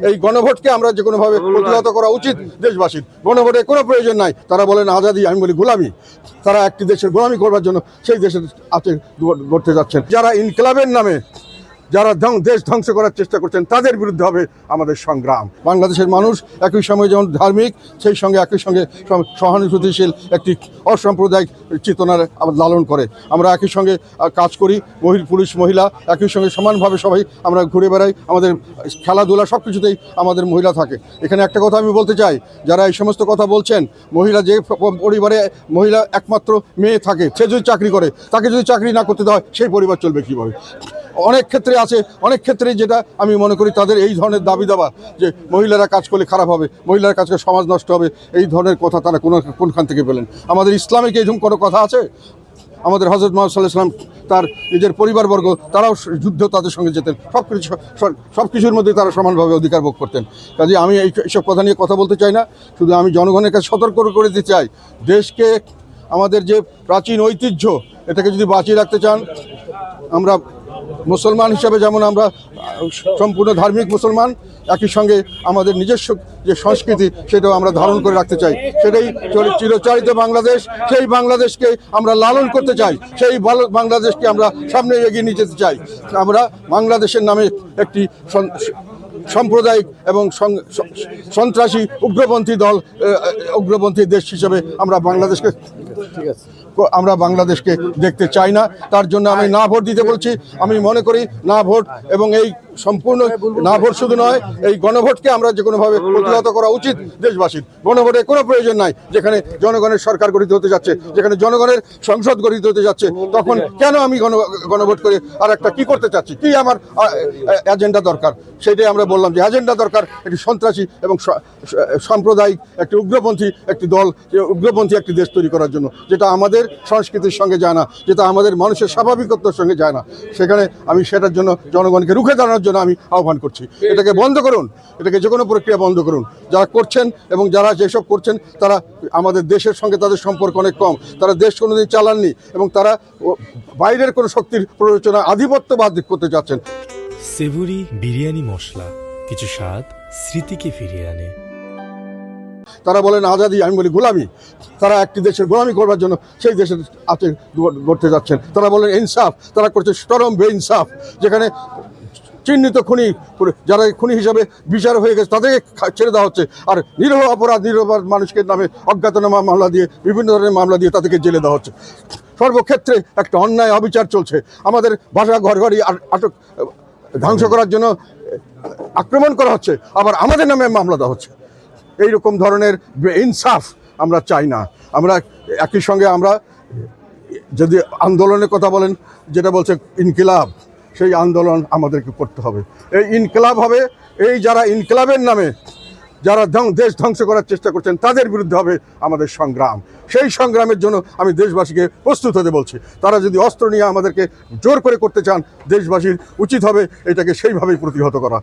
এই গণভোটকে আমরা যে কোনোভাবে প্রতিহত করা উচিত দেশবাসীর। গণভোটের কোনো প্রয়োজন নাই। তারা বলেন আজাদি, আমি বলি গোলামি। তারা একটি দেশের গোলামি করবার জন্য সেই দেশের আছে গড়তে যাচ্ছেন। যারা ইনকিলাবের নামে যারা দেশ ধ্বংস করার চেষ্টা করছেন তাদের বিরুদ্ধে হবে আমাদের সংগ্রাম। বাংলাদেশের মানুষ একই সময় যেমন ধার্মিক, সেই সঙ্গে একই সঙ্গে সহানুভূতিশীল একটি অসাম্প্রদায়িক চেতনার লালন করে। আমরা একই সঙ্গে কাজ করি, পুরুষ মহিলা একই সঙ্গে সমানভাবে সবাই আমরা ঘুরে বেড়াই। আমাদের খেলাধুলা সব কিছুতেই আমাদের মহিলা থাকে। এখানে একটা কথা আমি বলতে চাই, যারা এই সমস্ত কথা বলছেন, মহিলা যে পরিবারে মহিলা একমাত্র মেয়ে থাকে, সে যদি চাকরি করে, তাকে যদি চাকরি না করতে দেওয়া হয়, সেই পরিবার চলবে কীভাবে? অনেক ক্ষেত্রে আছে, অনেক ক্ষেত্রে যেটা আমি মনে করি তাদের এই ধরনের দাবি দাবা যে মহিলারা কাজ করলে খারাপ হবে, মহিলারা কাজ করলে সমাজ নষ্ট হবে, এই ধরনের কথা তারা কোনখান থেকে পেলেন? আমাদের ইসলামে কি এরকম কোনো কথা আছে? আমাদের হযরত মুহাম্মদ সাল্লাল্লাহু আলাইহি ওয়াসাল্লাম তার নিজের পরিবারবর্গ তারাও যুদ্ধ তাদের সঙ্গে যেতেন, সব কিছুর মধ্যে তারা সমানভাবে অধিকার ভোগ করতেন। কাজে আমি এইসব কথা নিয়ে কথা বলতে চাই না, শুধু আমি জনগণের কাছে সতর্ক করে দিতে চাই, দেশকে আমাদের যে প্রাচীন ঐতিহ্য এটাকে যদি বাঁচিয়ে রাখতে চান, আমরা মুসলমান হিসাবে যেমন আমরা সম্পূর্ণ ধার্মিক মুসলমান, একই সঙ্গে আমাদের নিজস্ব যে সংস্কৃতি সেটাও আমরা ধারণ করে রাখতে চাই। সেটাই চিরচারিত বাংলাদেশ, সেই বাংলাদেশকে আমরা লালন করতে চাই, সেই বাংলাদেশকে আমরা সামনে এগিয়ে নিয়ে যেতে চাই। আমরা বাংলাদেশের নামে একটি সাম্প্রদায়িক এবং সন্ত্রাসী উগ্রপন্থী দল, উগ্রপন্থী দেশ হিসেবে আমরা বাংলাদেশকে দেখতে চাই না। তার জন্য আমি না ভোট দিতে বলছি। আমি মনে করি না ভোট, এবং এই সম্পূর্ণ না ভোট শুধু নয়, এই গণভোটকে আমরা যে কোনোভাবে প্রতিহত করা উচিত দেশবাসীর। গণভোটের কোনো প্রয়োজন নাই। যেখানে জনগণের সরকার গঠিত হতে যাচ্ছে, যেখানে জনগণের সংসদ গঠিত হতে যাচ্ছে, তখন কেন আমি গণভোট করে আর একটা কি করতে চাচ্ছি, কি আমার এজেন্ডা দরকার? সেটাই আমরা বললাম যে এজেন্ডা দরকার একটি সন্ত্রাসী এবং সাম্প্রদায়িক একটি উগ্রপন্থী একটি দল, উগ্রপন্থী একটি দেশ তৈরি করার জন্য, যেটা আমাদের সংস্কৃতির সঙ্গে যায় না, যেটা আমাদের মানুষের স্বাভাবিকত্বের সঙ্গে যায় না। সেখানে আমি সেটার জন্য জনগণকে রুখে দাঁড়ানোর জন্য আমি আহ্বান করছি, এটাকে বন্ধ করুন, এটাকে যে কোনো প্রক্রিয়া বন্ধ করুন। যারা করছেন এবং যারা যেসব করছেন তারা আমাদের দেশের সঙ্গে তাদের সম্পর্ক অনেক কম, তারা দেশ কোনোদিন চালাননি, এবং তারা বাইরের কোনো শক্তির প্ররোচনা আধিপত্যবাদ করতে যাচ্ছেন। সেভুরি বিরিয়ানি মশলা, কিছু স্বাদ স্মৃতিকে ফিরিয়ে আনে। তারা বলেন আজাদি, আমি বলি গোলামি। তারা একটি দেশের গোলামি করবার জন্য সেই দেশের আছে গড়তে যাচ্ছেন। তারা বলেন ইনসাফ, তারা করছে চরম বেইনসাফ। যেখানে চিহ্নিত খুনি, যারা খুনি হিসাবে বিচার হয়ে গেছে তাদেরকে ছেড়ে দেওয়া হচ্ছে, আর নিরীহ মানুষকে নামে অজ্ঞাতনামা মামলা দিয়ে, বিভিন্ন ধরনের মামলা দিয়ে তাদেরকে জেলে দেওয়া হচ্ছে। সর্বক্ষেত্রে একটা অন্যায় অবিচার চলছে। আমাদের বাসা ঘরঘরি আটক ধ্বংস করার জন্য আক্রমণ করা হচ্ছে, আবার আমাদের নামে মামলা দেওয়া হচ্ছে। এইরকম ধরনের ইনসাফ আমরা চাই না। আমরা একই সঙ্গে আমরা যদি আন্দোলনের কথা বলেন, যেটা বলছে ইনকিলাব, সেই আন্দোলন আমাদেরকে করতে হবে। এই ইনকিলাব হবে, এই যারা ইনকিলাবের নামে যারা দেশ ধ্বংস করার চেষ্টা করছেন তাদের বিরুদ্ধে হবে আমাদের সংগ্রাম। সেই সংগ্রামের জন্য আমি দেশবাসীকে প্রস্তুত হতে বলছি। তারা যদি অস্ত্র নিয়ে আমাদেরকে জোর করে করতে চান, দেশবাসীর উচিত হবে এটাকে সেইভাবেই প্রতিহত করা।